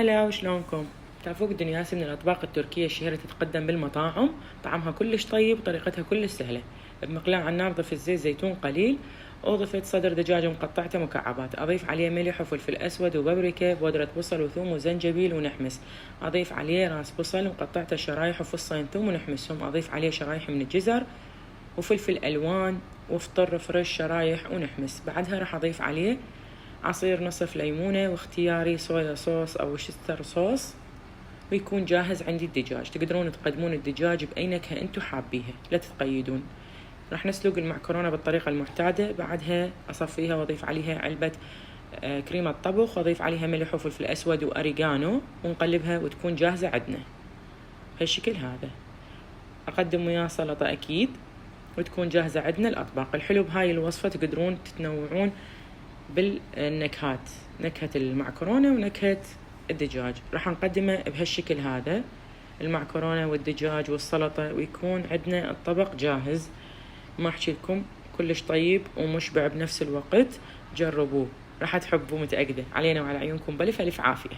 هلا وشلونكم؟ تعرفوا قد ياسي من الأطباق التركية الشهيرة تتقدم بالمطاعم، طعمها كلش طيب وطريقتها كلش سهلة. بمقلاة على النار ضفت زيت زيتون قليل، وضفت صدر دجاج مقطعته مكعبات، أضيف عليه ملح وفلفل أسود وبابريكا بودرة بصل وثوم وزنجبيل ونحمس، أضيف عليه راس بصل مقطعته شرايح وفصين ثوم ونحمسهم، أضيف عليه شرايح من الجزر وفلفل ألوان وفطر فريش شرايح ونحمس. بعدها راح أضيف عليه عصير نصف ليمونة، واختياري صويا صوص أو شستر صوص، ويكون جاهز عندي الدجاج. تقدرون تقدمون الدجاج بأي نكهة أنتو حابيها، لا تتقيدون. راح نسلق المعكرونة بالطريقة المعتادة، بعدها أصفيها وأضيف عليها علبة كريمة طبخ، وأضيف عليها ملح وفلفل أسود وأريغانو، ونقلبها وتكون جاهزة عندنا بهالشكل هذا. أقدم وياه سلطة أكيد، وتكون جاهزة عندنا الأطباق. الحلو بهاي الوصفة تقدرون تتنوعون بالنكهات، نكهة المعكرونة ونكهة الدجاج. راح نقدمه بهالشكل هذا، المعكرونة والدجاج والسلطة، ويكون عندنا الطبق جاهز. ما أحكي لكم كلش طيب ومشبع بنفس الوقت، جربوه راح تحبوه متأكدة. علينا وعلى عيونكم بألف ألف عافية.